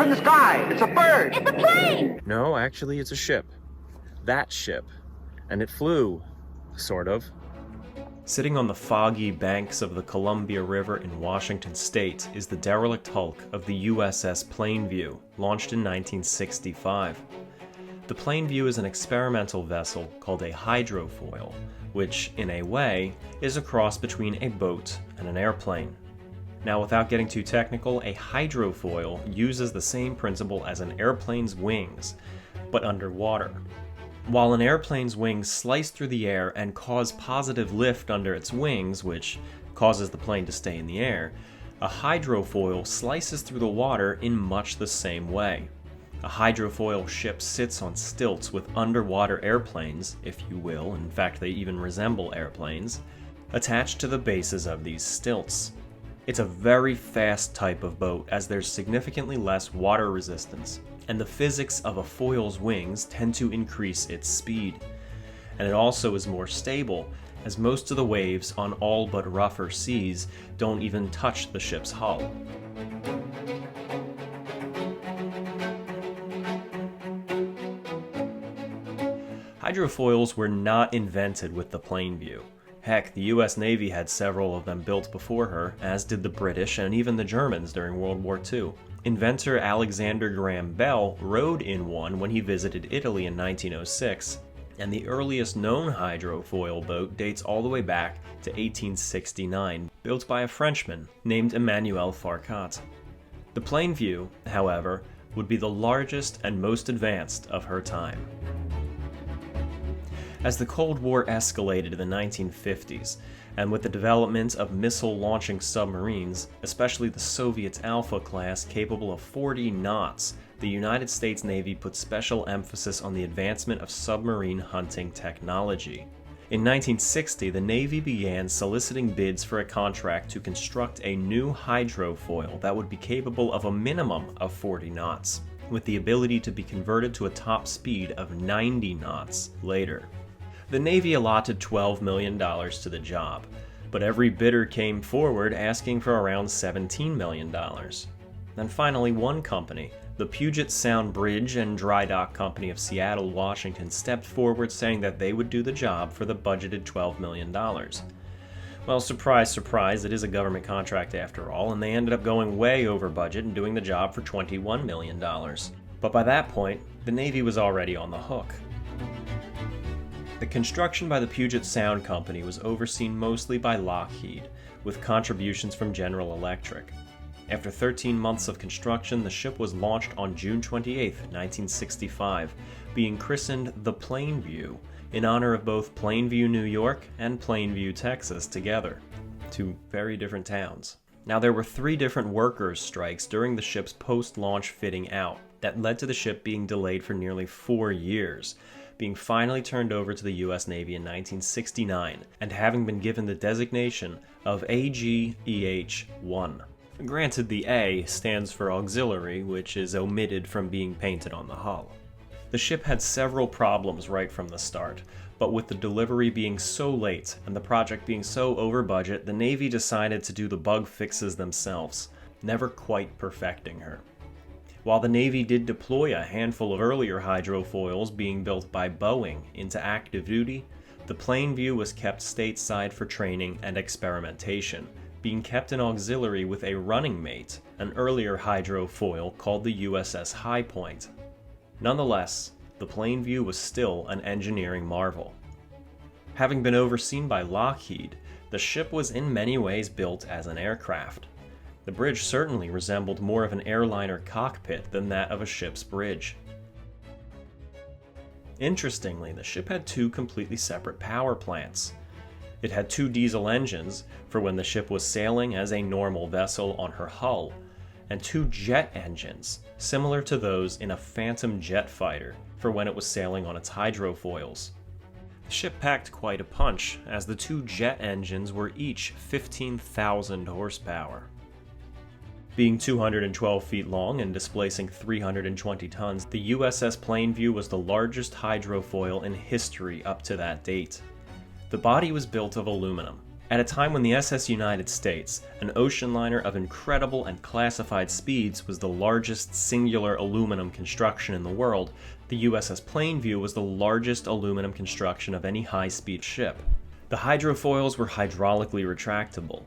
in the sky. It's a bird. It's a plane! No, actually, it's a ship. That ship. And it flew. Sort of. Sitting on the foggy banks of the Columbia River in Washington state is the derelict hulk of the USS Plainview, launched in 1965. The Plainview is an experimental vessel called a hydrofoil, which, in a way, is a cross between a boat and an airplane. Now, without getting too technical, a hydrofoil uses the same principle as an airplane's wings, but underwater. While an airplane's wings slice through the air and cause positive lift under its wings, which causes the plane to stay in the air, a hydrofoil slices through the water in much the same way. A hydrofoil ship sits on stilts with underwater airplanes, if you will, in fact they even resemble airplanes, attached to the bases of these stilts. It's a very fast type of boat as there's significantly less water resistance, and the physics of a foil's wings tend to increase its speed. And it also is more stable, as most of the waves on all but rougher seas don't even touch the ship's hull. Hydrofoils were not invented with the Plainview. Heck, the US Navy had several of them built before her, as did the British and even the Germans during World War II. Inventor Alexander Graham Bell rode in one when he visited Italy in 1906, and the earliest known hydrofoil boat dates all the way back to 1869, built by a Frenchman named Emmanuel Farcat. The Plainview, however, would be the largest and most advanced of her time. As the Cold War escalated in the 1950s, and with the development of missile-launching submarines, especially the Soviet's Alpha class capable of 40 knots, the United States Navy put special emphasis on the advancement of submarine hunting technology. In 1960, the Navy began soliciting bids for a contract to construct a new hydrofoil that would be capable of a minimum of 40 knots, with the ability to be converted to a top speed of 90 knots later. The Navy allotted $12 million to the job, but every bidder came forward asking for around $17 million. Then finally, one company, the Puget Sound Bridge and Dry Dock Company of Seattle, Washington, stepped forward saying that they would do the job for the budgeted $12 million. Well, surprise, surprise, it is a government contract after all, and they ended up going way over budget and doing the job for $21 million. But by that point, the Navy was already on the hook. The construction by the Puget Sound Company was overseen mostly by Lockheed, with contributions from General Electric. After 13 months of construction, the ship was launched on June 28, 1965, being christened the Plainview, in honor of both Plainview, New York and Plainview, Texas together. Two very different towns. Now, there were 3 different workers' strikes during the ship's post-launch fitting out that led to the ship being delayed for nearly 4 years, being finally turned over to the US Navy in 1969, and having been given the designation of AGEH-1. Granted, the A stands for auxiliary, which is omitted from being painted on the hull. The ship had several problems right from the start, but with the delivery being so late and the project being so over budget, the Navy decided to do the bug fixes themselves, never quite perfecting her. While the Navy did deploy a handful of earlier hydrofoils being built by Boeing into active duty, the Plainview was kept stateside for training and experimentation, being kept in auxiliary with a running mate, an earlier hydrofoil called the USS High Point. Nonetheless, the Plainview was still an engineering marvel. Having been overseen by Lockheed, the ship was in many ways built as an aircraft. The bridge certainly resembled more of an airliner cockpit than that of a ship's bridge. Interestingly, the ship had 2 completely separate power plants. It had 2 diesel engines for when the ship was sailing as a normal vessel on her hull, and 2 jet engines, similar to those in a Phantom jet fighter, for when it was sailing on its hydrofoils. The ship packed quite a punch, as the 2 jet engines were each 15,000 horsepower. Being 212 feet long and displacing 320 tons, the USS Plainview was the largest hydrofoil in history up to that date. The body was built of aluminum, At a time when the SS United States, an ocean liner of incredible and classified speeds, was the largest singular aluminum construction in the world, the USS Plainview was the largest aluminum construction of any high-speed ship. The hydrofoils were hydraulically retractable,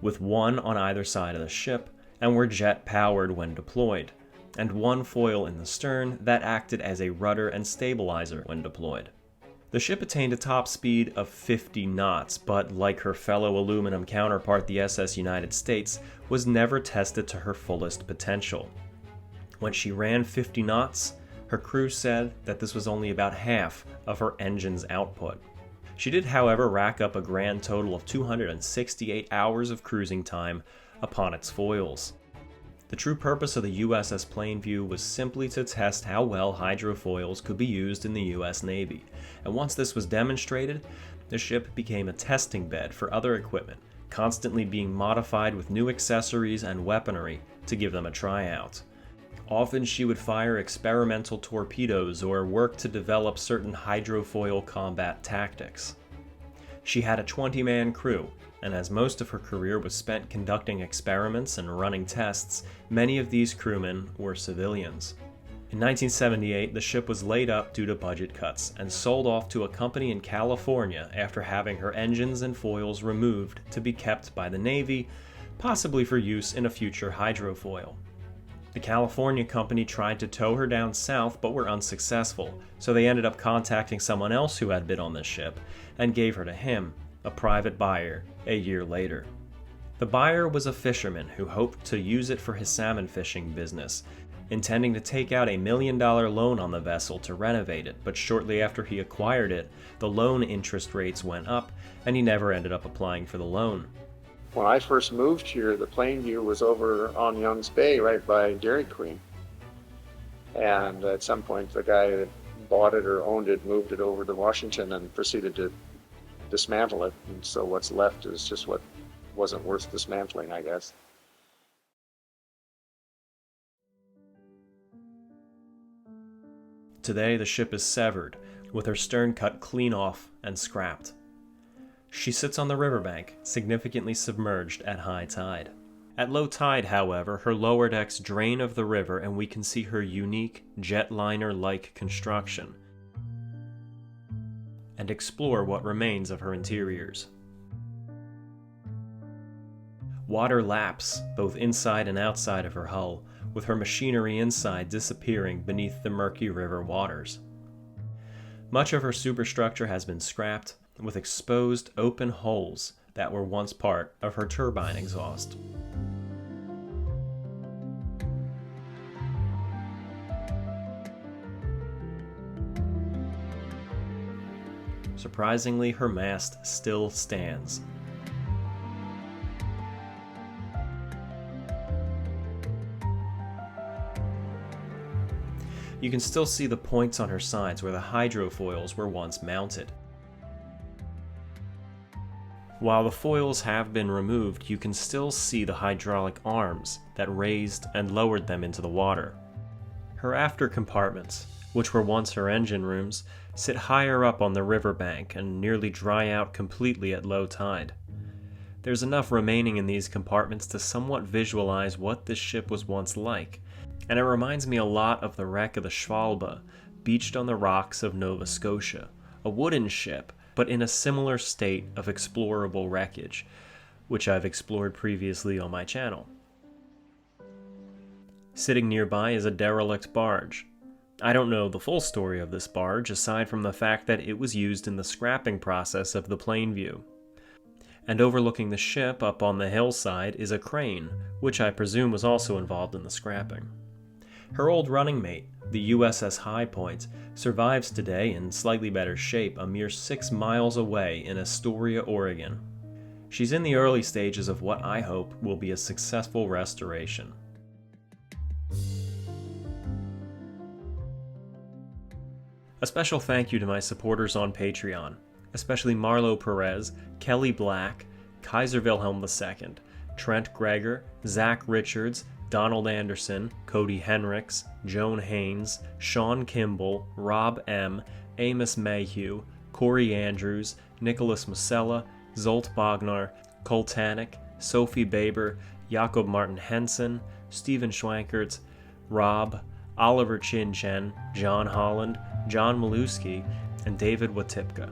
with one on either side of the ship, and were jet-powered when deployed, and one foil in the stern that acted as a rudder and stabilizer when deployed. The ship attained a top speed of 50 knots, but like her fellow aluminum counterpart, the SS United States, was never tested to her fullest potential. When she ran 50 knots, her crew said that this was only about half of her engine's output. She did, however, rack up a grand total of 268 hours of cruising time upon its foils. The true purpose of the USS Plainview was simply to test how well hydrofoils could be used in the US Navy, and once this was demonstrated, the ship became a testing bed for other equipment, constantly being modified with new accessories and weaponry to give them a tryout. Often she would fire experimental torpedoes or work to develop certain hydrofoil combat tactics. She had a 20-man crew, and as most of her career was spent conducting experiments and running tests, many of these crewmen were civilians. In 1978, the ship was laid up due to budget cuts and sold off to a company in California after having her engines and foils removed to be kept by the Navy, possibly for use in a future hydrofoil. The California company tried to tow her down south but were unsuccessful, so they ended up contacting someone else who had bid on this ship and gave her to him, a private buyer, a year later. The buyer was a fisherman who hoped to use it for his salmon fishing business, intending to take out $1 million loan on the vessel to renovate it, but shortly after he acquired it, the loan interest rates went up, and he never ended up applying for the loan. When I first moved here, the Plainview was over on Young's Bay, right by Dairy Queen. And at some point, the guy that bought it or owned it moved it over to Washington and proceeded to dismantle it. And so what's left is just what wasn't worth dismantling, I guess. Today, the ship is severed, with her stern cut clean off and scrapped. She sits on the riverbank, significantly submerged at high tide. At low tide, however, her lower decks drain of the river and we can see her unique jetliner-like construction and explore what remains of her interiors. Water laps both inside and outside of her hull, with her machinery inside disappearing beneath the murky river waters. Much of her superstructure has been scrapped, with exposed open holes that were once part of her turbine exhaust. Surprisingly, her mast still stands. You can still see the points on her sides where the hydrofoils were once mounted. While the foils have been removed, you can still see the hydraulic arms that raised and lowered them into the water. Her after compartments, which were once her engine rooms, sit higher up on the riverbank and nearly dry out completely at low tide. There's enough remaining in these compartments to somewhat visualize what this ship was once like, and it reminds me a lot of the wreck of the Schwalbe, beached on the rocks of Nova Scotia, a wooden ship, but in a similar state of explorable wreckage, which I've explored previously on my channel. Sitting nearby is a derelict barge. I don't know the full story of this barge, aside from the fact that it was used in the scrapping process of the Plainview. And overlooking the ship up on the hillside is a crane, which I presume was also involved in the scrapping. Her old running mate, the USS High Point, survives today in slightly better shape a mere 6 miles away in Astoria, Oregon. She's in the early stages of what I hope will be a successful restoration. A special thank you to my supporters on Patreon, especially Marlo Perez, Kelly Black, Kaiser Wilhelm II, Trent Greger, Zach Richards, Donald Anderson, Cody Henricks, Joan Haynes, Sean Kimball, Rob M., Amos Mayhew, Corey Andrews, Nicholas Masella, Zolt Bognar, Cole Tannick, Sophie Baber, Jakob Martin Henson, Stephen Schwankert, Rob, Oliver Chin Chen, John Holland, John Maluski, and David Watipka.